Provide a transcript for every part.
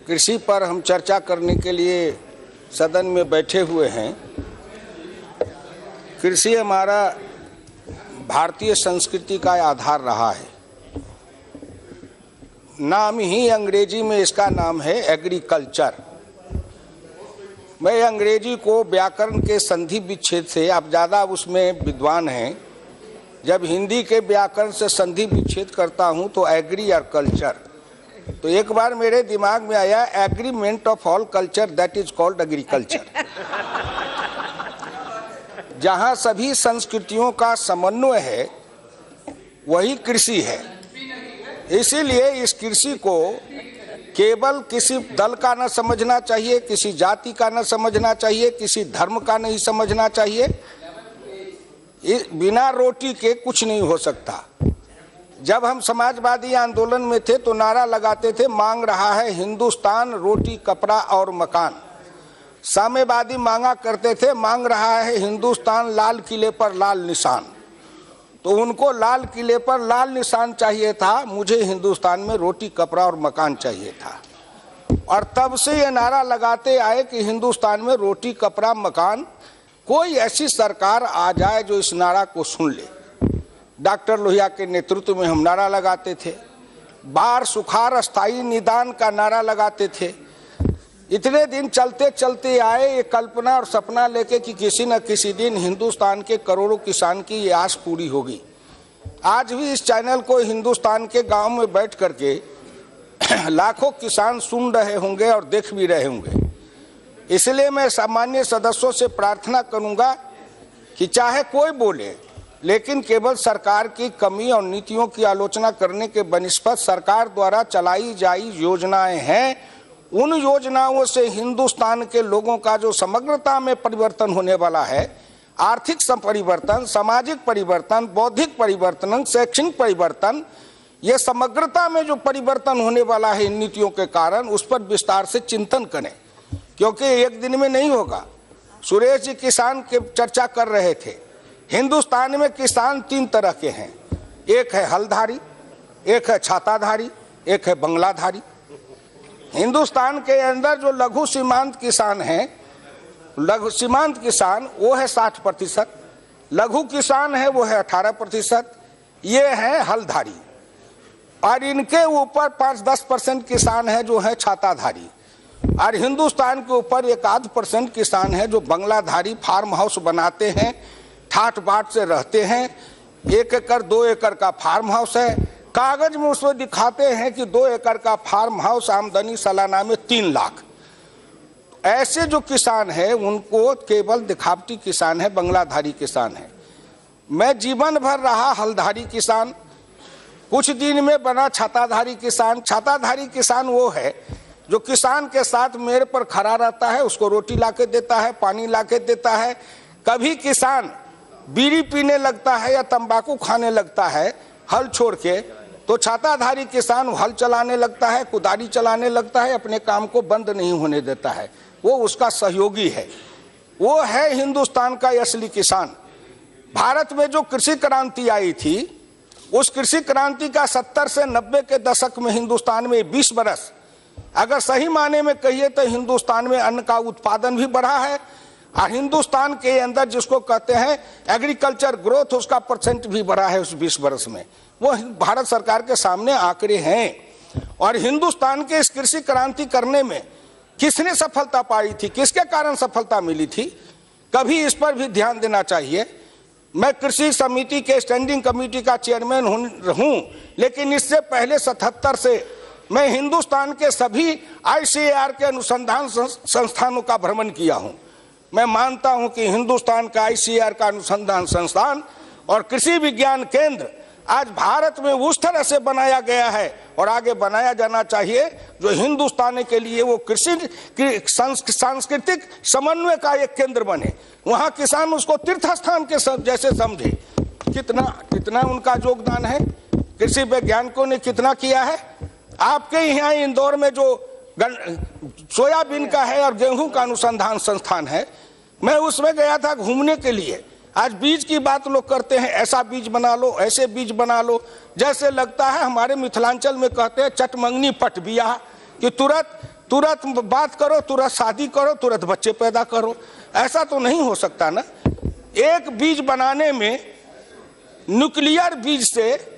कृषि पर हम चर्चा करने के लिए सदन में बैठे हुए हैं। कृषि हमारा भारतीय संस्कृति का आधार रहा है। नाम ही अंग्रेजी में इसका नाम है एग्रीकल्चर। मैं अंग्रेजी को व्याकरण के संधि विच्छेद से, आप ज़्यादा उसमें विद्वान हैं, जब हिंदी के व्याकरण से संधि विच्छेद करता हूं तो एग्री और कल्चर, तो एक बार मेरे दिमाग में आया agreement of all culture that is called agriculture. जहां सभी संस्कृतियों का समन्वय है वही कृषि है। इसीलिए इस कृषि को केवल किसी दल का न समझना चाहिए, किसी जाति का न समझना चाहिए, किसी धर्म का नहीं समझना चाहिए। बिना रोटी के कुछ नहीं हो सकता। जब हम समाजवादी आंदोलन में थे तो नारा लगाते थे, मांग रहा है हिंदुस्तान रोटी कपड़ा और मकान। साम्यवादी मांगा करते थे, मांग रहा है हिंदुस्तान लाल किले पर लाल निशान। तो उनको लाल किले पर लाल निशान चाहिए था, मुझे हिंदुस्तान में रोटी कपड़ा और मकान चाहिए था। और तब से ये नारा लगाते आए कि हिंदुस्तान में रोटी कपड़ा मकान, कोई ऐसी सरकार आ जाए जो इस नारा को सुन ले। डॉक्टर लोहिया के नेतृत्व में हम नारा लगाते थे, बाढ़ सुखाड़ अस्थायी निदान का नारा लगाते थे। इतने दिन चलते चलते आए ये कल्पना और सपना लेके कि किसी न किसी दिन हिंदुस्तान के करोड़ों किसान की ये आस पूरी होगी। आज भी इस चैनल को हिंदुस्तान के गांव में बैठ करके लाखों किसान सुन रहे होंगे और देख भी रहे होंगे। इसलिए मैं सामान्य सदस्यों से प्रार्थना करूंगा कि चाहे कोई बोले, लेकिन केवल सरकार की कमी और नीतियों की आलोचना करने के बनिस्पत सरकार द्वारा चलाई जाई योजनाएं हैं, उन योजनाओं से हिंदुस्तान के लोगों का जो समग्रता में परिवर्तन होने वाला है, आर्थिक परिवर्तन, सामाजिक परिवर्तन, बौद्धिक परिवर्तन, शैक्षणिक परिवर्तन, ये समग्रता में जो परिवर्तन होने वाला है इन नीतियों के कारण, उस पर विस्तार से चिंतन करें, क्योंकि एक दिन में नहीं होगा। सुरेश जी किसान के चर्चा कर रहे थे। हिंदुस्तान में किसान तीन तरह के हैं, एक है हलधारी, एक है छाताधारी, एक है बंगलाधारी। हिंदुस्तान के अंदर जो लघु सीमांत किसान हैं, लघु सीमांत किसान वो है 60%, लघु किसान है वो है 18%, ये है हलधारी। और इनके ऊपर 5-10% किसान है जो है छाताधारी। और हिंदुस्तान के ऊपर 1-8% किसान है जो बंगलाधारी, फार्म हाउस बनाते हैं, ठाट बाट से रहते हैं। 1 एकड़ 2 एकड़ का फार्म हाउस है, कागज में उसमें दिखाते हैं कि 2 एकड़ का फार्म हाउस, आमदनी सालाना में 3 लाख। ऐसे जो किसान है उनको केवल दिखावटी किसान है, बंगलाधारी किसान है। मैं जीवन भर रहा हलधारी किसान, कुछ दिन में बना छाताधारी किसान। छाताधारी किसान वो है जो किसान के साथ मेड़ पर खड़ा रहता है, उसको रोटी लाके देता है, पानी लाके देता है। कभी किसान बीड़ी पीने लगता है या तंबाकू खाने लगता है हल छोड़ के, तो छाताधारी किसान हल चलाने लगता है, कुदारी चलाने लगता है, अपने काम को बंद नहीं होने देता है। वो उसका सहयोगी है, वो है हिंदुस्तान का असली किसान। भारत में जो कृषि क्रांति आई थी, उस कृषि क्रांति का 70 से 90 के दशक में हिंदुस्तान में 20 बरस, अगर सही माने में कहिए तो हिंदुस्तान में अन्न का उत्पादन भी बढ़ा है। और हिंदुस्तान के अंदर जिसको कहते हैं एग्रीकल्चर ग्रोथ, उसका परसेंट भी बढ़ा है उस 20 वर्ष में। वो भारत सरकार के सामने आंकड़े हैं। और हिंदुस्तान के इस कृषि क्रांति करने में किसने सफलता पाई थी, किसके कारण सफलता मिली थी, कभी इस पर भी ध्यान देना चाहिए। मैं कृषि समिति के स्टैंडिंग कमेटी का चेयरमैन हूं, लेकिन इससे पहले 77 से मैं हिंदुस्तान के सभी ICAR के अनुसंधान संस्थानों का भ्रमण किया हूं। मैं मानता हूं कि हिंदुस्तान का ICAR का अनुसंधान संस्थान और कृषि विज्ञान केंद्र आज भारत में उस तरह से बनाया गया है और आगे बनाया जाना चाहिए जो हिंदुस्तान के लिए वो कृषि सांस्कृतिक समन्वय का एक केंद्र बने। वहां किसान उसको तीर्थ स्थान के जैसे समझे। कितना उनका योगदान है, कृषि वैज्ञानिकों ने कितना किया है। आपके यहाँ इंदौर में जो सोयाबीन का है और गेहूं का अनुसंधान संस्थान है, मैं उसमें गया था घूमने के लिए। आज बीज की बात लोग करते हैं, ऐसा बीज बना लो, ऐसे बीज बना लो, जैसे लगता है हमारे मिथिलांचल में कहते हैं चटमंगनी पट बिया, कि तुरंत तुरंत बात करो, तुरंत शादी करो, तुरंत बच्चे पैदा करो। ऐसा तो नहीं हो सकता ना। एक बीज बनाने में, न्यूक्लियर बीज से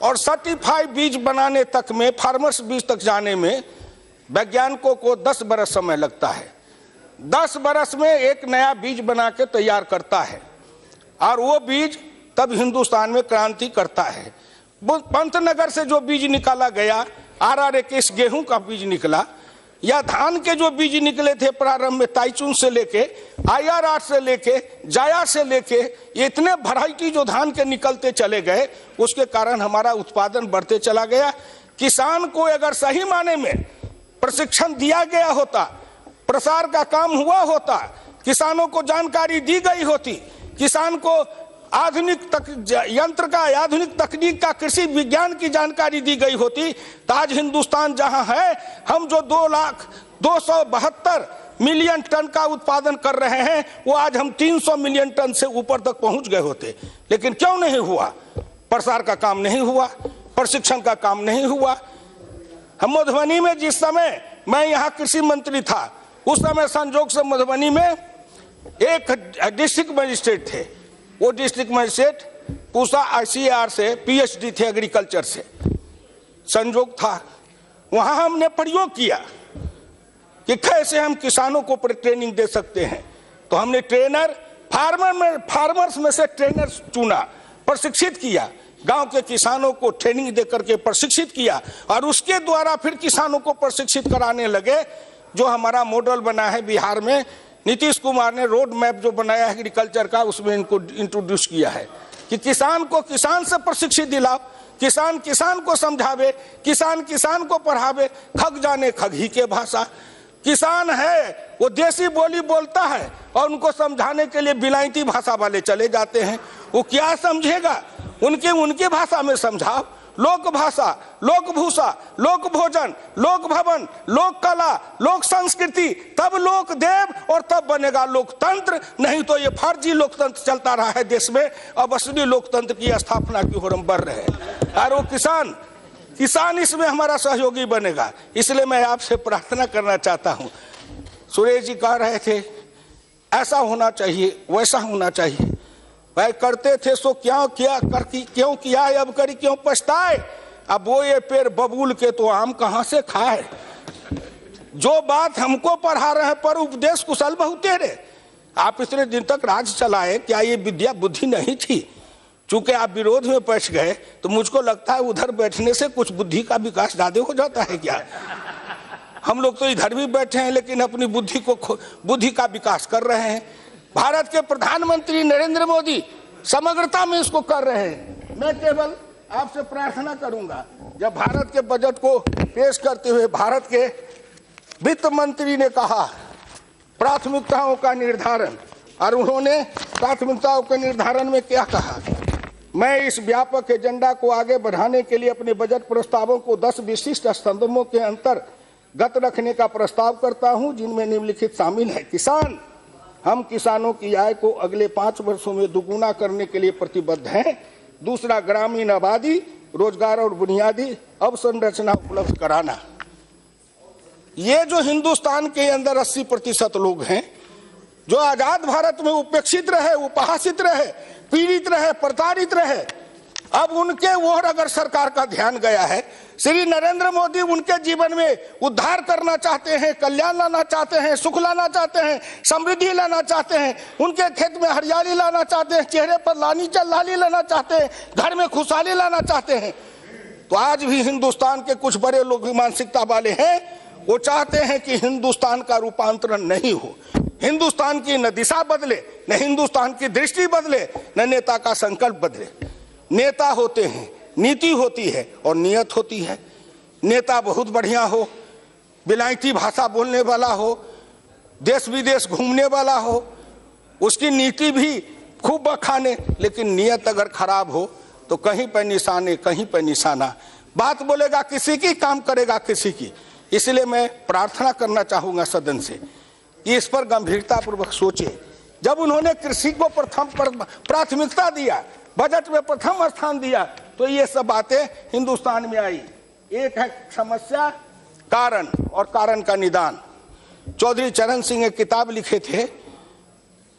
और सर्टिफाइड बीज बनाने तक में, फार्मर्स बीज तक जाने में वैज्ञानिकों को 10 बरस समय लगता है। 10 बरस में एक नया बीज बना के तैयार करता है और वो बीज तब हिंदुस्तान में क्रांति करता है। पंतनगर से जो बीज निकाला गया, RRA गेहूं का बीज निकला, या धान के जो बीज निकले थे प्रारंभ में, ताइचुंग से लेके, IR8 से लेके, जाया से लेके, ये इतने वैरायटी जो धान के निकलते चले गए, उसके कारण हमारा उत्पादन बढ़ते चला गया। किसान को अगर सही माने में प्रशिक्षण दिया गया होता, प्रसार का काम हुआ होता, किसानों को जानकारी दी गई होती, किसान को आधुनिक यंत्र का, आधुनिक तकनीक का, कृषि विज्ञान की जानकारी दी गई होती, तो आज हिंदुस्तान जहां है, हम जो 2,272 मिलियन टन का उत्पादन कर रहे हैं, वो आज हम 300 मिलियन टन से ऊपर तक पहुंच गए होते। लेकिन क्यों नहीं हुआ? प्रसार का काम नहीं हुआ, प्रशिक्षण का काम नहीं हुआ। हम मधुबनी में जिस समय मैं यहाँ कृषि मंत्री था, उस समय संजोग से मधुबनी में एक डिस्ट्रिक्ट मजिस्ट्रेट थे। वो डिस्ट्रिक्ट मजिस्ट्रेट पूसा ICAR से PhD थे, एग्रीकल्चर से संजोग था। वहां हमने प्रयोग किया कि कैसे हम किसानों को ट्रेनिंग दे सकते हैं। तो हमने ट्रेनर, फार्मर्स में से ट्रेनर चुना, प्रशिक्षित किया, गांव के किसानों को ट्रेनिंग दे करके प्रशिक्षित किया और उसके द्वारा फिर किसानों को प्रशिक्षित कराने लगे। जो हमारा मॉडल बना है बिहार में, नीतीश कुमार ने रोड मैप जो बनाया है एग्रीकल्चर का, उसमें इनको इंट्रोड्यूस किया है कि किसान को किसान से प्रशिक्षित दिलाओ, किसान किसान को समझावे, किसान किसान को पढ़ावे, खग जाने खग ही के भाषा। किसान है वो देसी बोली बोलता है और उनको समझाने के लिए बिलायती भाषा वाले चले जाते हैं। वो क्या समझेगा? उनके भाषा में समझाओ। लोक भाषा, लोक भूषा, लोक भोजन, लोक भवन, लोक कला, लोक संस्कृति, तब लोक देव और तब बनेगा लोकतंत्र। नहीं तो ये फर्जी लोकतंत्र चलता रहा है देश में। अब असली लोकतंत्र की स्थापना की ओर हम बढ़ रहे हैं और वो किसान इसमें हमारा सहयोगी बनेगा। इसलिए मैं आपसे प्रार्थना करना चाहता हूँ। सुरेश जी कह रहे थे ऐसा होना चाहिए, वैसा होना चाहिए। भाई करते थे सो क्यों किया, अब करी क्यों पछताए। अब वो ये पेड़ बबूल के तो आम कहां से खाए। जो बात हमको पढ़ा रहे पर उपदेश कुशल बहुतेरे। आप इतने दिन तक राज चलाए, क्या ये विद्या बुद्धि नहीं थी? चूंकि आप विरोध में बैठ गए तो मुझको लगता है उधर बैठने से कुछ बुद्धि का विकास ज्यादा हो जाता है क्या? हम लोग तो इधर भी बैठे हैं लेकिन अपनी बुद्धि का विकास कर रहे हैं। भारत के प्रधानमंत्री नरेंद्र मोदी समग्रता में इसको कर रहे हैं। मैं केवल आपसे प्रार्थना करूंगा, जब भारत के बजट को पेश करते हुए भारत के वित्त मंत्री ने कहा प्राथमिकताओं का निर्धारण, और उन्होंने प्राथमिकताओं के निर्धारण में क्या कहा, मैं इस व्यापक एजेंडा को आगे बढ़ाने के लिए अपने बजट प्रस्तावों को 10 विशिष्ट स्तंभों के अंतर्गत रखने का प्रस्ताव करता हूं, जिनमें निम्नलिखित शामिल है। किसान, हम किसानों की आय को अगले 5 वर्षों में दुगुना करने के लिए प्रतिबद्ध हैं। दूसरा, ग्रामीण आबादी, रोजगार और बुनियादी अवसंरचना उपलब्ध कराना। ये जो हिंदुस्तान के अंदर 80% लोग हैं जो आजाद भारत में उपेक्षित रहे, उपहासित रहे, पीड़ित रहे, प्रताड़ित रहे, अब उनके ओर अगर सरकार का ध्यान गया है। श्री नरेंद्र मोदी उनके जीवन में उद्धार करना चाहते हैं, कल्याण लाना चाहते हैं, सुख लाना चाहते हैं, समृद्धि लाना चाहते हैं, उनके खेत में हरियाली लाना चाहते हैं, चेहरे पर लाली लाना चाहते हैं, घर में खुशहाली लाना चाहते हैं। तो आज भी हिंदुस्तान के कुछ बड़े लोग भी मानसिकता वाले हैं, वो चाहते हैं कि हिंदुस्तान का रूपांतरण नहीं हो, हिंदुस्तान की न दिशा बदले, न हिंदुस्तान की दृष्टि बदले, न नेता का संकल्प बदले। नेता होते हैं, नीति होती है और नियत होती है। नेता बहुत बढ़िया हो, बिलायती भाषा बोलने वाला हो, देश विदेश घूमने वाला हो, उसकी नीति भी खूब बखाने, लेकिन नियत अगर खराब हो तो कहीं पर निशाने, कहीं पर निशाना, बात बोलेगा किसी की, काम करेगा किसी की। इसलिए मैं प्रार्थना करना चाहूंगा सदन से कि इस पर गंभीरता पूर्वक सोचे। जब उन्होंने कृषि को प्राथमिकता दिया, बजट में प्रथम स्थान दिया, तो ये सब बातें हिंदुस्तान में आई। एक है समस्या कारण और कारण का निदान। चौधरी चरण सिंह एक किताब लिखे थे,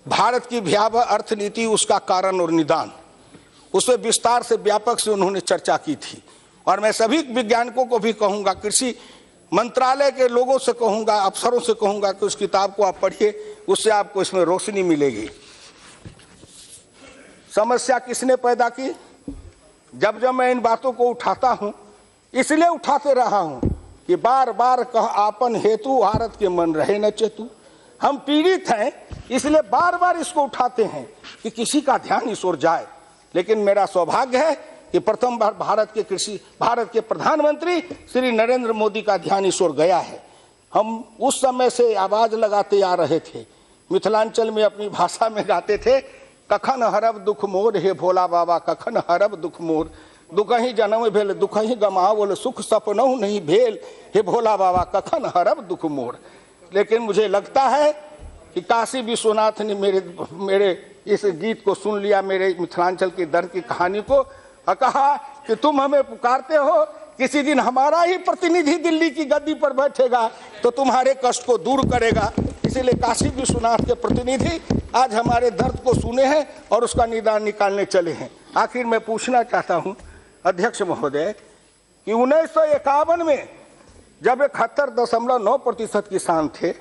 भारत की भयावह अर्थनीति, उसका कारण और निदान। उसमें विस्तार से व्यापक से उन्होंने चर्चा की थी। और मैं सभी वैज्ञानिकों को भी कहूंगा, कृषि मंत्रालय के लोगों से कहूंगा, अफसरों से कहूंगा कि उस किताब को आप पढ़िए, उससे आपको इसमें रोशनी मिलेगी। समस्या किसने पैदा की? जब जब मैं इन बातों को उठाता हूं, इसलिए उठाते रहा हूं कि बार बार कह आपन हेतु भारत के मन रहे न चेतु। हम पीड़ित हैं, इसलिए बार बार इसको उठाते हैं कि किसी का ध्यान इस ओर जाए। लेकिन मेरा सौभाग्य है कि प्रथम बार भारत के प्रधानमंत्री श्री नरेंद्र मोदी का ध्यान इस ओर गया है। हम उस समय से आवाज लगाते आ रहे थे, मिथिलांचल में अपनी भाषा में गाते थे, कखन हरब दुख मोर हे भोला बाबा, कखन हरब दुख मोर, दुख ही जन्म भेल दुख ही गमावल, सुख सपनहु नहीं भेल हे भोला बाबा, कखन हरब दुख मोर। लेकिन मुझे लगता है कि काशी विश्वनाथ ने मेरे इस गीत को सुन लिया, मेरे मिथिलांचल के दर्द की कहानी को, और कहा कि तुम हमें पुकारते हो, किसी दिन हमारा ही प्रतिनिधि दिल्ली की गद्दी पर बैठेगा तो तुम्हारे कष्ट को दूर करेगा। इसीलिए काशी विश्वनाथ के प्रतिनिधि आज हमारे दर्द को सुने हैं और उसका निदान निकालने चले हैं। आखिर मैं पूछना चाहता हूं अध्यक्ष महोदय कि 1951 में जब 71.9% किसान थे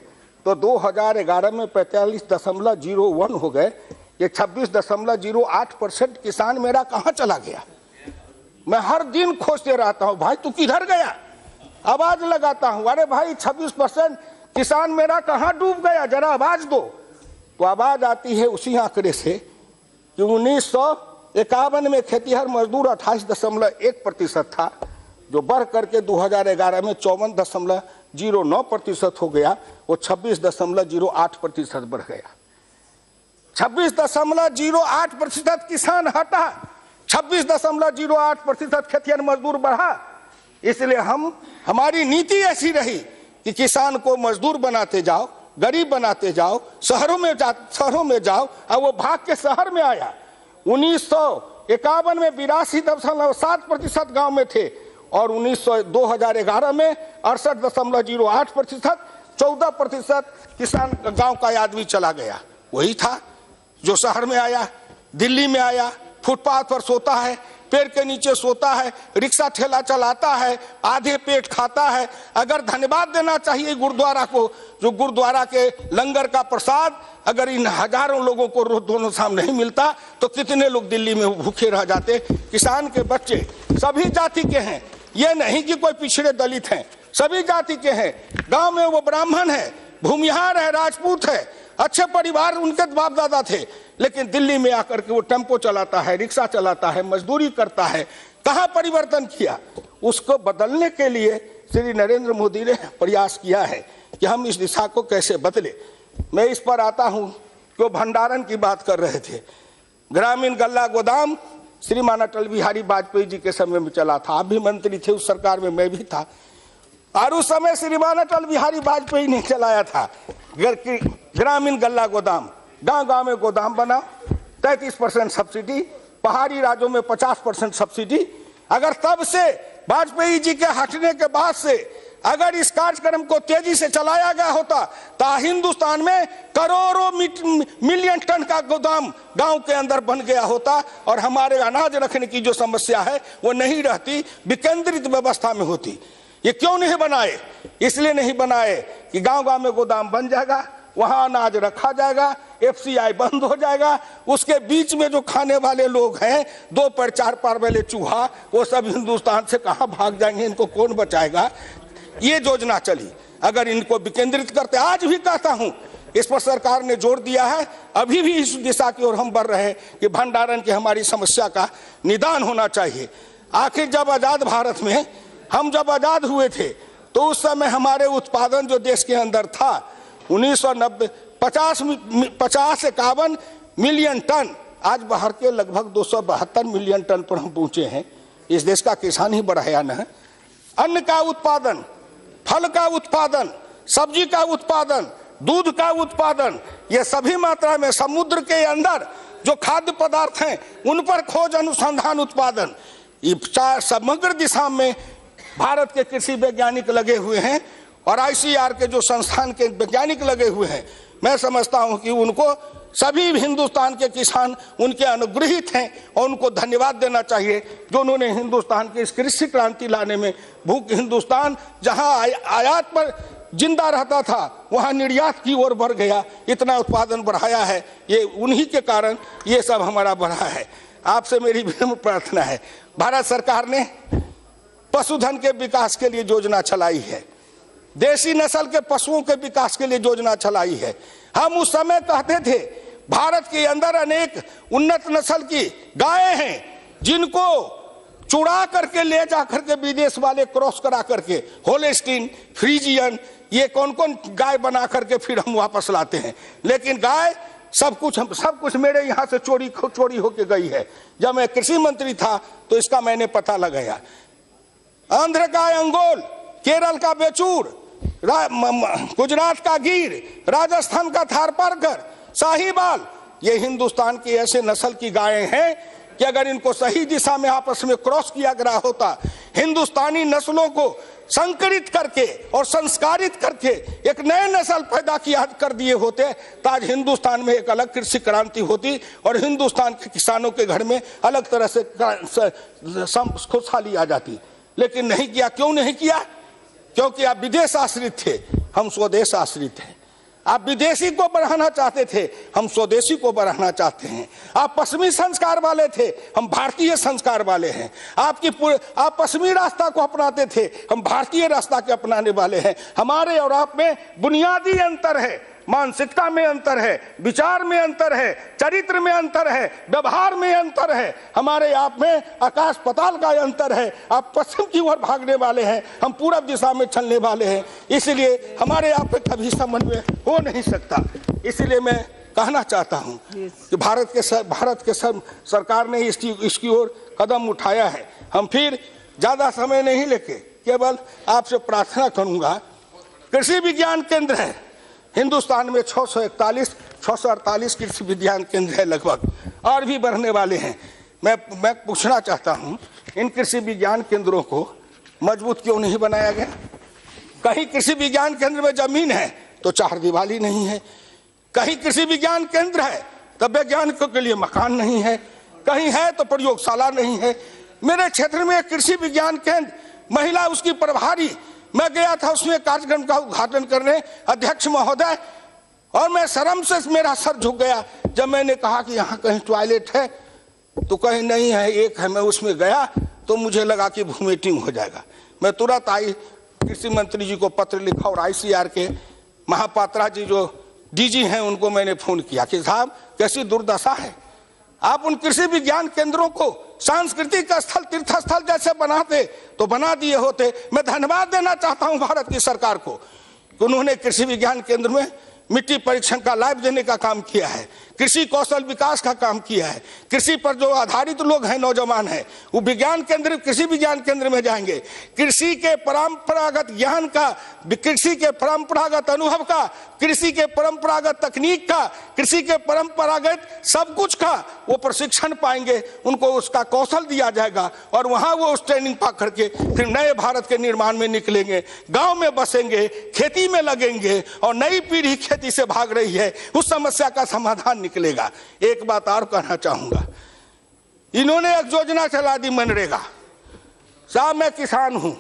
तो 2011 में 45.01 हो गए। ये 26.08% किसान मेरा कहाँ चला गया? मैं हर दिन खोजते रहता हूँ, भाई तू किधर गया? आवाज लगाता हूँ, अरे भाई 26% किसान मेरा कहाँ डूब गया, जरा आवाज दो। तो आवाज आती है उसी आंकड़े से कि 1951 में खेतीहर मजदूर 28.1% था, जो बढ़ करके 2011 में 54.09% हो गया, वो 26.08% बढ़ गया। 26.08% किसान हटा, 26.08% खेतीहर मजदूर बढ़ा। इसलिए हमारी नीति ऐसी रही कि किसान को मजदूर बनाते जाओ, गरीब बनाते जाओ, शहरों में जाओ, और वो भाग के शहर में आया। 1951 में 82.7% गांव में थे और 2011 में 68.08%, 14% किसान गांव का आदमी चला गया। वही था जो शहर में आया, दिल्ली में आया, फुटपाथ पर सोता है, पेड़ के नीचे सोता है, रिक्शा ठेला चलाता है, आधे पेट खाता है। अगर धन्यवाद देना चाहिए गुरुद्वारा को, जो गुरुद्वारा के लंगर का प्रसाद अगर इन हजारों लोगों को रोज दोनों शाम नहीं मिलता तो कितने लोग दिल्ली में भूखे रह जाते। किसान के बच्चे सभी जाति के हैं, ये नहीं कि कोई पिछड़े दलित हैं, सभी जाति के हैं। गांव में वो ब्राह्मण है, भूमिहार है, राजपूत है, अच्छे परिवार उनके बाप दादा थे, लेकिन दिल्ली में आकर के वो टेम्पो चलाता है, रिक्शा चलाता है, मजदूरी करता है। कहाँ परिवर्तन किया? उसको बदलने के लिए श्री नरेंद्र मोदी ने प्रयास किया है कि हम इस दिशा को कैसे बदले। मैं इस पर आता हूं कि वो भंडारण की बात कर रहे थे। ग्रामीण गल्ला गोदाम श्रीमान अटल बिहारी वाजपेयी जी के समय में चला था। आप भी मंत्री थे उस सरकार में, मैं भी था, और उस समय श्रीमान अटल बिहारी वाजपेयी ने चलाया था ग्रामीण गल्ला गोदाम। गांव गांव में गोदाम बना, 33% सब्सिडी, पहाड़ी राज्यों में 50% सब्सिडी। अगर तब से वाजपेयी जी के हटने के बाद से अगर इस कार्यक्रम को तेजी से चलाया गया होता तो हिंदुस्तान में करोड़ों मिलियन टन का गोदाम गांव के अंदर बन गया होता और हमारे अनाज रखने की जो समस्या है वो नहीं रहती, विकेंद्रित व्यवस्था में होती। ये क्यों नहीं बनाए? इसलिए नहीं बनाए कि गांव गांव में गोदाम बन जाएगा, वहां अनाज रखा जाएगा, FCI बंद हो जाएगा, उसके बीच में जो खाने वाले लोग हैं, 2 पैर 4 पैर वाले चूहा, वो सब हिंदुस्तान से कहां भाग जाएंगे, इनको कौन बचाएगा? ये योजना चली। अगर इनको विकेंद्रित करते, आज भी कहता हूं इस पर सरकार ने जोर दिया है, अभी भी इस दिशा की ओर हम बढ़ रहे हैं कि भंडारण की हमारी समस्या का निदान होना चाहिए। आखिर जब आजाद भारत में हम जब आजाद हुए थे तो उस समय हमारे उत्पादन जो देश के अंदर था 1990 50-51 मिलियन टन, आज बाहर के लगभग 272 मिलियन टन पर हम पहुंचे हैं। इस देश का किसान ही बढ़ाया न है। अन्न का उत्पादन, फल का उत्पादन, सब्जी का उत्पादन, दूध का उत्पादन, ये सभी मात्रा में समुद्र के अंदर जो खाद्य पदार्थ हैं उन पर खोज अनुसंधान उत्पादन, समग्र दिशा में भारत के कृषि वैज्ञानिक लगे हुए हैं और ICAR के जो संस्थान के वैज्ञानिक लगे हुए हैं, मैं समझता हूं कि उनको सभी हिंदुस्तान के किसान उनके अनुग्रहित हैं और उनको धन्यवाद देना चाहिए जो उन्होंने हिंदुस्तान की इस कृषि क्रांति लाने में भूख हिंदुस्तान जहां आयात पर जिंदा रहता था वहां निर्यात की ओर बढ़ गया, इतना उत्पादन बढ़ाया है। ये उन्हीं के कारण ये सब हमारा बढ़ा है। आपसे मेरी विनम्र प्रार्थना है, भारत सरकार ने पशुधन के विकास के लिए योजना चलाई है, देसी नस्ल के पशुओं के विकास के लिए योजना चलाई है। हम उस समय कहते थे भारत के अंदर अनेक उन्नत नस्ल की गायें हैं जिनको चुरा करके ले जा करके विदेश वाले क्रॉस करा करके होलेस्टीन, फ्रीजियन, ये कौन कौन गाय बना करके फिर हम वापस लाते हैं। लेकिन गाय सब कुछ मेरे यहाँ से चोरी होके गई है। जब मैं कृषि मंत्री था तो इसका मैंने पता लगाया। आंध्र का अंगोल, केरल का बेचूर, गुजरात का गिर, राजस्थान का थारपारकर, साहिवाल, ये हिंदुस्तान की ऐसे नस्ल की गायें हैं कि अगर इनको सही दिशा में आपस में क्रॉस किया गया होता, हिंदुस्तानी नस्लों को संकरित करके और संस्कारित करके एक नए नस्ल पैदा किया कर दिए होते तो आज हिंदुस्तान में एक अलग कृषि क्रांति होती और हिंदुस्तान के किसानों के घर में अलग तरह से खुशहाली आ जाती। लेकिन नहीं किया। क्यों नहीं किया? क्योंकि आप विदेश आश्रित थे, हम स्वदेश आश्रित हैं। आप विदेशी को बढ़ाना चाहते थे, हम स्वदेशी को बढ़ाना चाहते हैं। आप पश्चिमी संस्कार वाले थे, हम भारतीय संस्कार वाले हैं। आप पश्चिमी रास्ता को अपनाते थे, हम भारतीय रास्ता के अपनाने वाले हैं। हमारे और आप में बुनियादी अंतर है, मानसिकता में अंतर है, विचार में अंतर है, चरित्र में अंतर है, व्यवहार में अंतर है। हमारे आप में आकाश पाताल का अंतर है। आप पश्चिम की ओर भागने वाले हैं, हम पूरब दिशा में चलने वाले हैं। इसलिए हमारे आप में कभी समन्वय हो नहीं सकता। इसलिए मैं कहना चाहता हूं कि भारत के सरकार ने इसकी ओर कदम उठाया है। हम फिर ज्यादा समय नहीं लेके केवल आपसे प्रार्थना करूंगा, कृषि विज्ञान केंद्र है हिंदुस्तान में 648 कृषि विज्ञान केंद्र है लगभग, और भी बढ़ने वाले हैं। मैं पूछना चाहता हूं, इन कृषि विज्ञान केंद्रों को मजबूत क्यों नहीं बनाया गया? कहीं कृषि विज्ञान केंद्र में जमीन है तो चार दीवारी नहीं है, कहीं कृषि विज्ञान केंद्र है तो वैज्ञानिकों के लिए मकान नहीं है, कहीं है तो प्रयोगशाला नहीं है। मेरे क्षेत्र में कृषि विज्ञान केंद्र, महिला उसकी प्रभारी, मैं गया था उसमें कार्यक्रम का उद्घाटन करने, अध्यक्ष महोदय, और मैं शर्म से मेरा सर झुक गया जब मैंने कहा कि यहाँ कहीं टॉयलेट है तो कहीं नहीं है, एक है। मैं उसमें गया तो मुझे लगा कि वोमिटिंग हो जाएगा। मैं तुरंत कृषि मंत्री जी को पत्र लिखा और ICAR के महापात्रा जी जो DG हैं उनको मैंने फोन किया कि साहब कैसी दुर्दशा है। आप उन कृषि विज्ञान केंद्रों को सांस्कृतिक स्थल, तीर्थ स्थल जैसे बनाते तो बना दिए होते। मैं धन्यवाद देना चाहता हूं भारत की सरकार को कि उन्होंने कृषि विज्ञान केंद्र में मिट्टी परीक्षण का लैब देने का काम किया है, कृषि कौशल विकास का काम किया है। कृषि पर जो आधारित लोग हैं, नौजवान हैं, वो विज्ञान केंद्र, कृषि विज्ञान केंद्र में जाएंगे। कृषि के परंपरागत ज्ञान का, कृषि के परंपरागत अनुभव का, कृषि के परंपरागत तकनीक का, कृषि के परंपरागत सब कुछ का वो प्रशिक्षण पाएंगे, उनको उसका कौशल दिया जाएगा और वहां वो उस ट्रेनिंग पा करके फिर नए भारत के निर्माण में निकलेंगे, गांव में बसेंगे, खेती में लगेंगे और नई पीढ़ी खेती से भाग रही है उस समस्या का समाधान निकलेगा। एक बात और कहना चाहूंगा, इन्होंने एक योजना चला दी मनरेगा। साहब मैं किसान हूं,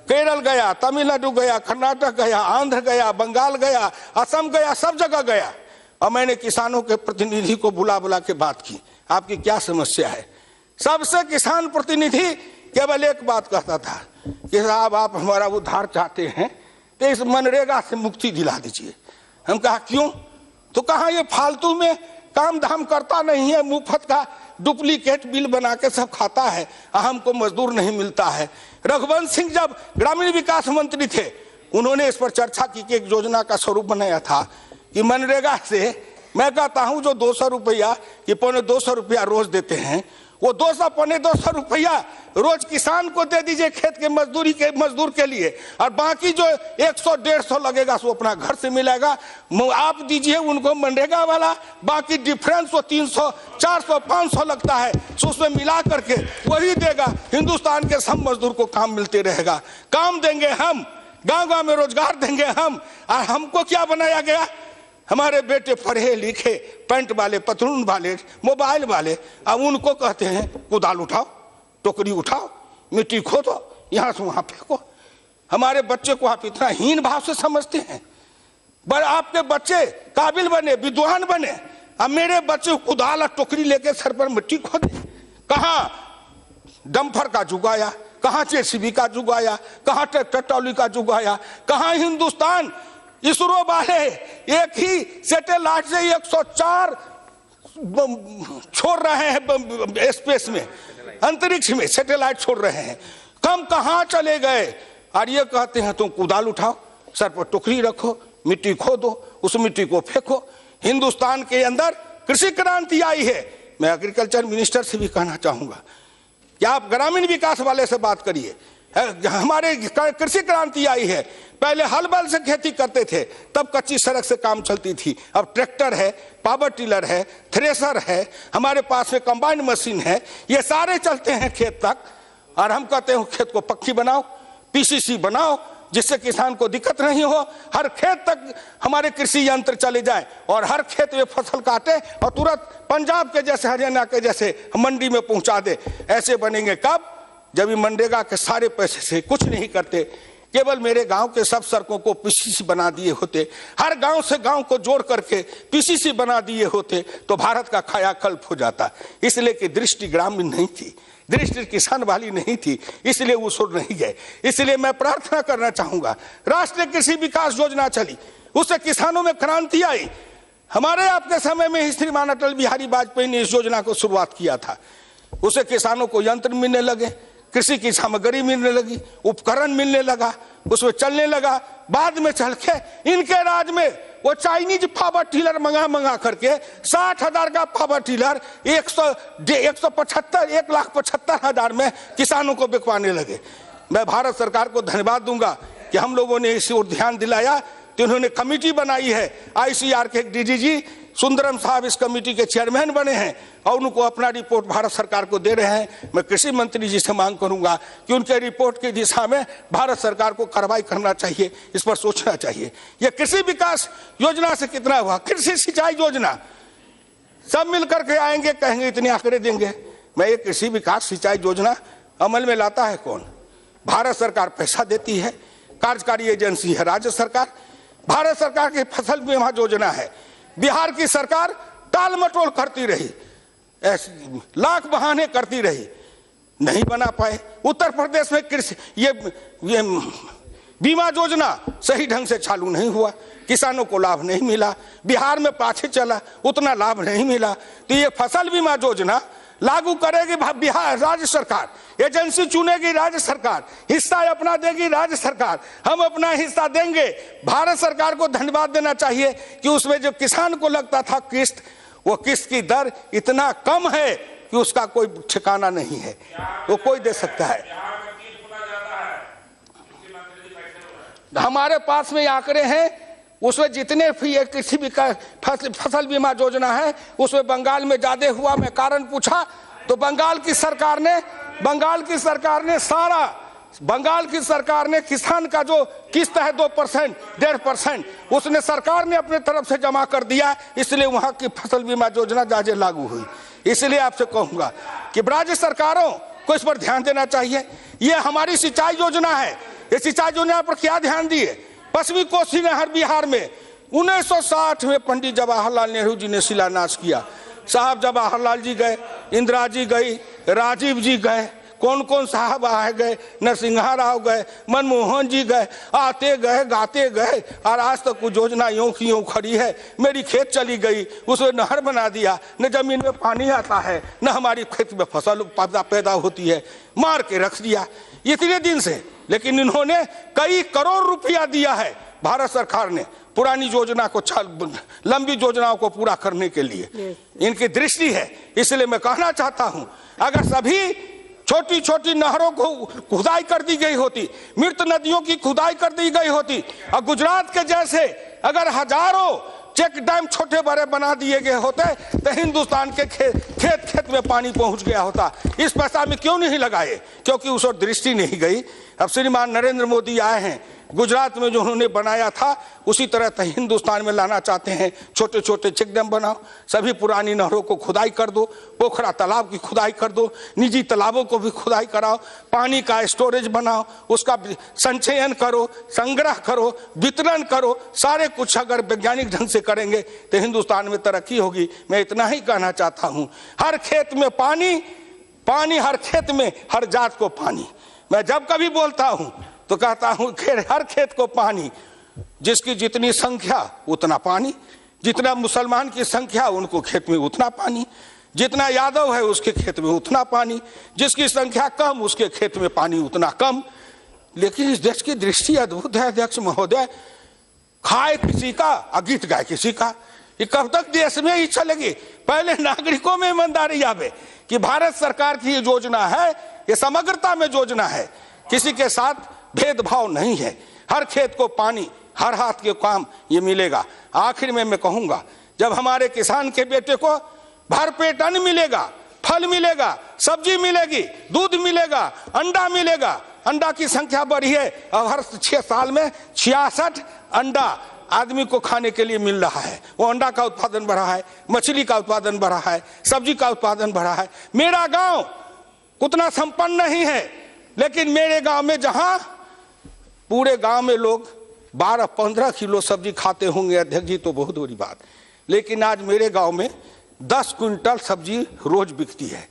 केरल गया, तमिलनाडु गया, कर्नाटक गया, आंध्र गया, बंगाल गया, असम गया, सब जगह गया और मैंने किसानों के प्रतिनिधि को बुला बुला के बात की, आपकी क्या समस्या है। सबसे किसान प्रतिनिधि केवल एक बात कहता था कि साहब आप हमारा उद्धार चाहते हैं तो इस मनरेगा से मुक्ति दिला दीजिए। हम कहा क्यों? तो कहा ये फालतू में काम धाम करता नहीं है, मुफ्त का डुप्लीकेट बिल बना के सब खाता है, हमको मजदूर नहीं मिलता है। रघुवंश सिंह जब ग्रामीण विकास मंत्री थे उन्होंने इस पर चर्चा की कि एक योजना का स्वरूप बनाया था कि मनरेगा से मैं कहता हूं जो 200 रुपया कि 250 रुपया रोज देते हैं वो 200 पौने 200 रुपया रोज किसान को दे दीजिए खेत के मजदूर के लिए, और बाकी जो 100-150 लगेगा सो अपना घर से मिलेगा। आप दीजिए उनको मनरेगा वाला, बाकी डिफरेंस वो 300, 400, 500 लगता है, सो उसमें मिला करके वही देगा। हिंदुस्तान के सब मजदूर को काम मिलते रहेगा, काम देंगे हम, गांव-गांव में रोजगार देंगे हम। और हमको क्या बनाया गया? हमारे बेटे पढ़े लिखे, पैंट वाले, पतलून वाले, मोबाइल वाले, अब उनको कहते हैं कुदाल उठाओ, टोकरी उठाओ, मिट्टी खोदो, यहाँ से वहां फेंको। हमारे बच्चे को आप इतना हीन भाव से समझते हैं। पर आपके बच्चे काबिल बने, विद्वान बने, अब मेरे बच्चे कुदाल और टोकरी लेके सर पर मिट्टी खोदे। कहाँ डंपर का जुग आया, कहाँ जेसीबी का जुग आया, कहाँ ट्रैक्टर ट्रॉली का जुग आया, कहाँ हिंदुस्तान इसरो वाले एक ही सैटेलाइट से 104 छोड़ रहे हैं स्पेस में, अंतरिक्ष में सैटेलाइट छोड़ रहे हैं। कम कहाँ चले गए? और ये कहते हैं तुम कुदाल उठाओ, सर पर टोकरी रखो, मिट्टी खोदो, उस मिट्टी को फेंको। हिंदुस्तान के अंदर कृषि क्रांति आई है। मैं एग्रीकल्चर मिनिस्टर से भी कहना चाहूंगा कि आप ग्रामीण विकास वाले से बात करिए। हमारे कृषि क्रांति आई है। पहले हल बैल से खेती करते थे, तब कच्ची सड़क से काम चलती थी। अब ट्रैक्टर है, पावर टिलर है, थ्रेसर है, हमारे पास में कंबाइन मशीन है, ये सारे चलते हैं खेत तक। और हम कहते हैं खेत को पक्की बनाओ, पीसीसी बनाओ, जिससे किसान को दिक्कत नहीं हो, हर खेत तक हमारे कृषि यंत्र चले जाए और हर खेत में फसल काटे और तुरंत पंजाब के जैसे, हरियाणा के जैसे मंडी में पहुंचा दे। ऐसे बनेंगे कब? जब मनरेगा के सारे पैसे से कुछ नहीं करते, केवल मेरे गांव के सब सड़कों को पीसीसी बना दिए होते, हर गांव से गांव को जोड़ करके पीसीसी बना दिए होते, तो भारत का कायाकल्प हो जाता। इसलिए कि दृष्टि ग्रामीण नहीं थी, दृष्टि किसान वाली नहीं थी, इसलिए वो सुर नहीं गए। इसलिए मैं प्रार्थना करना चाहूंगा, राष्ट्रीय कृषि विकास योजना चली, उससे किसानों में क्रांति आई। हमारे आपके समय में ही श्रीमान अटल बिहारी वाजपेयी ने इस योजना को शुरुआत किया था। उसे किसानों को यंत्र मिलने लगे, कृषि की सामग्री मिलने लगी, उपकरण मिलने लगा, उसमें चलने लगा। बाद में चल के इनके राज में वो चाइनीज पावर टिलर मंगा करके 60,000 का पावर टिलर 1,75,000 में किसानों को बिकवाने लगे। मैं भारत सरकार को धन्यवाद दूंगा कि हम लोगों ने इस ओर ध्यान दिलाया, तो उन्होंने कमेटी बनाई है। ICR के डीजीजी सुंदरम साहब इस कमेटी के चेयरमैन बने हैं और उनको अपना रिपोर्ट भारत सरकार को दे रहे हैं। मैं कृषि मंत्री जी से मांग करूंगा कि उनके रिपोर्ट की दिशा में भारत सरकार को कार्रवाई करना चाहिए, इस पर सोचना चाहिए। यह कृषि विकास योजना से कितना हुआ? कृषि सिंचाई योजना सब मिलकर के आएंगे, कहेंगे इतने आंकड़े देंगे। मैं ये कृषि विकास सिंचाई योजना अमल में लाता है कौन? भारत सरकार पैसा देती है, कार्यकारी एजेंसी है राज्य सरकार। भारत सरकार की फसल बीमा योजना है, बिहार की सरकार टाल मटोल करती रही, ऐसे लाख बहाने करती रही, नहीं बना पाए। उत्तर प्रदेश में कृषि ये बीमा योजना सही ढंग से चालू नहीं हुआ, किसानों को लाभ नहीं मिला। बिहार में पाछे चला, उतना लाभ नहीं मिला। तो ये फसल बीमा योजना लागू करेगी बिहार राज्य सरकार, एजेंसी चुनेगी राज्य सरकार, हिस्सा अपना देगी राज्य सरकार, हम अपना हिस्सा देंगे। भारत सरकार को धन्यवाद देना चाहिए कि उसमें जो किसान को लगता था किस्त, वो किस्त की दर इतना कम है कि उसका कोई ठिकाना नहीं है, वो कोई दे सकता है। हमारे पास में आंकड़े हैं, उसमें जितने कृषि फसल बीमा योजना है उसमें बंगाल में ज्यादा हुआ। मैं कारण पूछा तो बंगाल की सरकार ने किसान का जो किस्त है 2%, 1.5%, उसने सरकार ने अपने तरफ से जमा कर दिया, इसलिए वहां की फसल बीमा योजना ज्यादा लागू हुई। इसलिए आपसे कहूंगा कि राज्य सरकारों को इस पर ध्यान देना चाहिए। ये हमारी सिंचाई योजना है, ये सिंचाई योजना पर क्या ध्यान दिए? पश्चिमी कोसी नहर बिहार में 1960 में पंडित जवाहरलाल नेहरू जी ने शिलान्यास किया। साहब जवाहरलाल जी गए, इंदिरा जी गई, राजीव जी गए, कौन कौन साहब आ गए, नरसिंहा राव गए, मनमोहन जी गए, आते गए गाते गए, और आज तक वो योजना यूं की यूं खड़ी है। मेरी खेत चली गई, उसमें नहर बना दिया, न जमीन में पानी आता है, न हमारी खेत में फसल पैदा होती है, मार के रख दिया इतने दिन से। लेकिन इन्होंने कई करोड़ रुपया दिया है भारत सरकार ने पुरानी योजना को लंबी योजनाओं को पूरा करने के लिए इनकी दृष्टि है। इसलिए मैं कहना चाहता हूं, अगर सभी छोटी छोटी नहरों को खुदाई कर दी गई होती, मृत नदियों की खुदाई कर दी गई होती, और गुजरात के जैसे अगर हजारों चेक डैम छोटे बड़े बना दिए गए होते तो हिंदुस्तान के खेत खेत में पानी पहुंच गया होता। इस पैसा में क्यों नहीं लगाए? क्योंकि उस ओर दृष्टि नहीं गई। अब श्रीमान नरेंद्र मोदी आए हैं, गुजरात में जो उन्होंने बनाया था उसी तरह हिंदुस्तान में लाना चाहते हैं। छोटे छोटे चेक डैम बनाओ, सभी पुरानी नहरों को खुदाई कर दो, पोखरा तालाब की खुदाई कर दो, निजी तालाबों को भी खुदाई कराओ, पानी का स्टोरेज बनाओ, उसका संचयन करो, संग्रह करो, वितरण करो। सारे कुछ अगर वैज्ञानिक ढंग से करेंगे तो हिंदुस्तान में तरक्की होगी। मैं इतना ही कहना चाहता हूं, हर खेत में पानी, पानी हर खेत में, हर जात को पानी। मैं जब कभी बोलता हूं तो कहता हूं हर खेत को पानी, जिसकी जितनी संख्या उतना पानी, जितना मुसलमान की संख्या उनको खेत में उतना पानी, जितना यादव है उसके खेत में उतना पानी, जिसकी संख्या कम उसके खेत में पानी उतना कम। लेकिन इस देश की दृष्टि अद्भुत है अध्यक्ष महोदय, खाए किसी का अगीत गाय किसी का। ये कब तक देश में ही चलेगी? पहले नागरिकों में ईमानदारी आवे कि भारत सरकार की ये योजना है, ये समग्रता में योजना है, किसी के साथ भेदभाव नहीं है, हर खेत को पानी, हर हाथ के काम ये मिलेगा। आखिर में मैं कहूंगा, जब हमारे किसान के बेटे को भरपेट अन्न मिलेगा, फल मिलेगा, सब्जी मिलेगी, दूध मिलेगा, अंडा मिलेगा, अंडा की संख्या बढ़ी है, अब हर 6 साल में 66 अंडा आदमी को खाने के लिए मिल रहा है। वो अंडा का उत्पादन बढ़ा है, मछली का उत्पादन बढ़ा है, सब्जी का उत्पादन बढ़ा है। मेरा गांव उतना संपन्न नहीं है, लेकिन मेरे गांव में जहां पूरे गांव में लोग 12-15 किलो सब्जी खाते होंगे अध्यक्ष जी, तो बहुत बड़ी बात। लेकिन आज मेरे गांव में 10 क्विंटल सब्जी रोज बिकती है।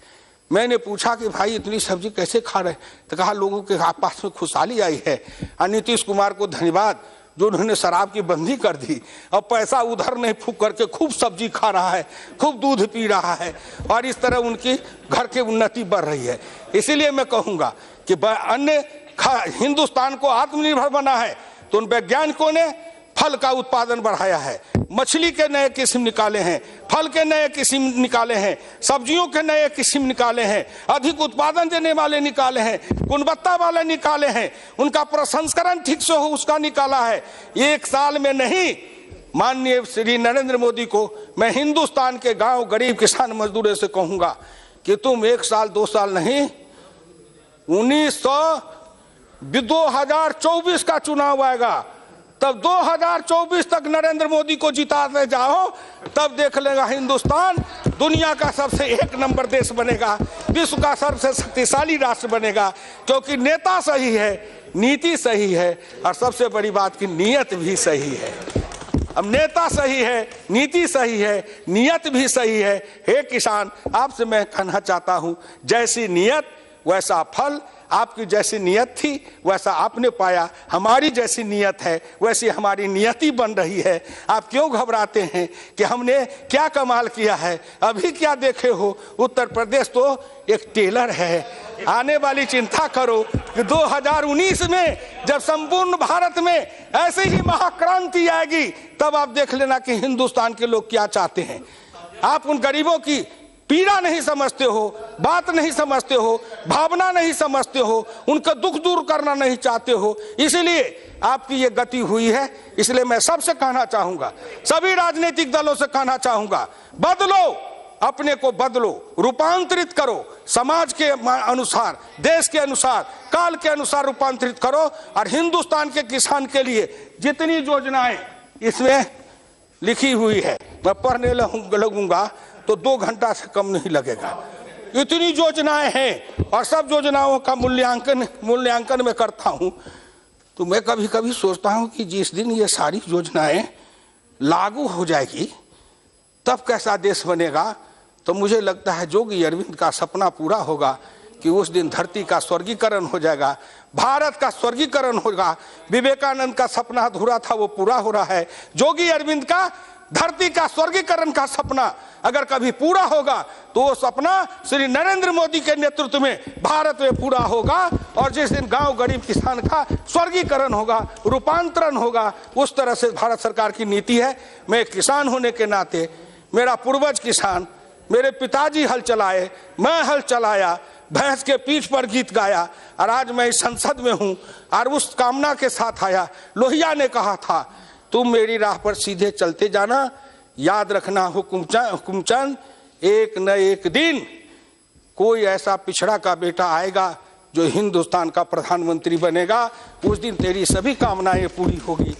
मैंने पूछा कि भाई इतनी सब्जी कैसे खा रहे? तो कहा लोगों के पास में खुशहाली आई है। नीतीश कुमार को धन्यवाद जो उन्होंने शराब की बंदी कर दी, अब पैसा उधर नहीं फूक करके खूब सब्जी खा रहा है, खूब दूध पी रहा है, और इस तरह उनकी घर की उन्नति बढ़ रही है। इसीलिए मैं कहूंगा कि अन्य हिंदुस्तान को आत्मनिर्भर बना है तो उन वैज्ञानिकों ने फल का उत्पादन बढ़ाया है, मछली के नए किस्म निकाले हैं, फल के नए किस्म निकाले हैं, सब्जियों के नए किस्म निकाले हैं, अधिक उत्पादन देने वाले निकाले हैं, गुणवत्ता वाले निकाले हैं, उनका प्रसंस्करण ठीक से हो उसका निकाला है। 1 साल में नहीं, माननीय श्री नरेंद्र मोदी को मैं हिंदुस्तान के गांव गरीब किसान मजदूरों से कहूंगा कि तुम 1 साल 2 साल नहीं, 2024 का चुनाव आएगा, तब 2024 तक नरेंद्र मोदी को जिताते जाओ, तब देख लेगा हिंदुस्तान दुनिया का सबसे 1 नंबर देश बनेगा, विश्व का सबसे शक्तिशाली राष्ट्र बनेगा। क्योंकि नेता सही है, नीति सही है, और सबसे बड़ी बात की नीयत भी सही है। अब नेता सही है, नीति सही है, नीयत भी सही है। हे किसान, आपसे मैं कहना चाहता हूं, जैसी नीयत वैसा फल। आपकी जैसी नियत थी वैसा आपने पाया, हमारी जैसी नियत है वैसी हमारी नियति बन रही है। आप क्यों घबराते हैं कि हमने क्या कमाल किया है? अभी क्या देखे हो, उत्तर प्रदेश तो एक टेलर है। आने वाली चिंता करो कि 2019 में जब संपूर्ण भारत में ऐसे ही महाक्रांति आएगी, तब आप देख लेना कि हिंदुस्तान के लोग क्या चाहते हैं। आप उन गरीबों की पीड़ा नहीं समझते हो, बात नहीं समझते हो, भावना नहीं समझते हो, उनका दुख दूर करना नहीं चाहते हो, इसलिए आपकी ये गति हुई है। इसलिए मैं सबसे कहना चाहूंगा, सभी राजनीतिक दलों से कहना चाहूंगा, बदलो, अपने को बदलो, रूपांतरित करो, समाज के अनुसार, देश के अनुसार, काल के अनुसार रूपांतरित करो। और हिंदुस्तान के किसान के लिए जितनी योजनाएं इसमें लिखी हुई है, मैं पढ़ने लगूंगा तो 2 घंटा से कम नहीं लगेगा। इतनी योजनाएं हैं, और सब योजनाओं का मूल्यांकन मैं करता हूं, तो मैं कभी कभी सोचता हूं कि जिस दिन ये सारी योजनाएं लागू हो जाएगी तब कैसा देश बनेगा। तो मुझे लगता है जोगी अरविंद का सपना पूरा होगा कि उस दिन धरती का स्वर्गीकरण हो जाएगा, भारत का स्वर्गीकरण होगा। विवेकानंद का सपना अधूरा था, वो पूरा हो रहा है। जोगी अरविंद का धरती का स्वर्गीकरण का सपना अगर कभी पूरा होगा तो वो सपना श्री नरेंद्र मोदी के नेतृत्व में भारत में पूरा होगा। और जिस दिन गांव गरीब किसान का स्वर्गीकरण होगा, रूपांतरण होगा, उस तरह से भारत सरकार की नीति है। मैं किसान होने के नाते, मेरा पूर्वज किसान, मेरे पिताजी हल चलाए, मैं हल चलाया, भैंस के पीठ पर गीत गाया, और आज मैं इस संसद में हूं और उस कामना के साथ आया। लोहिया ने कहा था, तुम मेरी राह पर सीधे चलते जाना, याद रखना हुकुमचंद, एक न एक दिन कोई ऐसा पिछड़ा का बेटा आएगा जो हिंदुस्तान का प्रधानमंत्री बनेगा, उस दिन तेरी सभी कामनाएं पूरी होगी।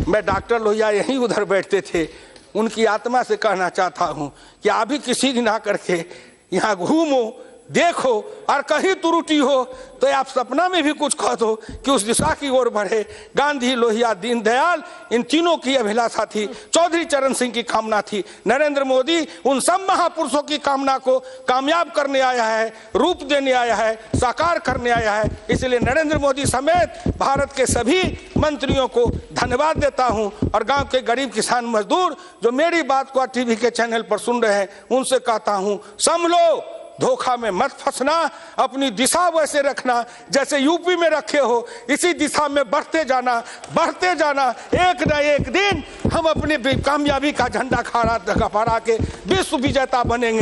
मैं डॉक्टर लोहिया यहीं उधर बैठते थे, उनकी आत्मा से कहना चाहता हूं कि आप भी किसी दिन आकर के यहाँ घूमो, देखो, और कहीं त्रुटि हो तो आप सपना में भी कुछ कह दो कि उस दिशा की ओर बढ़े। गांधी, लोहिया, दीनदयाल, इन तीनों की अभिलाषा थी, चौधरी चरण सिंह की कामना थी। नरेंद्र मोदी उन सब महापुरुषों की कामना को कामयाब करने आया है, रूप देने आया है, साकार करने आया है। इसलिए नरेंद्र मोदी समेत भारत के सभी मंत्रियों को धन्यवाद देता हूं। और गांव के गरीब किसान मजदूर जो मेरी बात को टीवी के चैनल पर सुन रहे हैं, उनसे कहता हूं, संभलो, धोखा में मत फंसना, अपनी दिशा वैसे रखना जैसे यूपी में रखे हो, इसी दिशा में बढ़ते जाना, बढ़ते जाना। एक न एक दिन हम अपनी कामयाबी का झंडा फहरा के विश्व विजेता बनेंगे।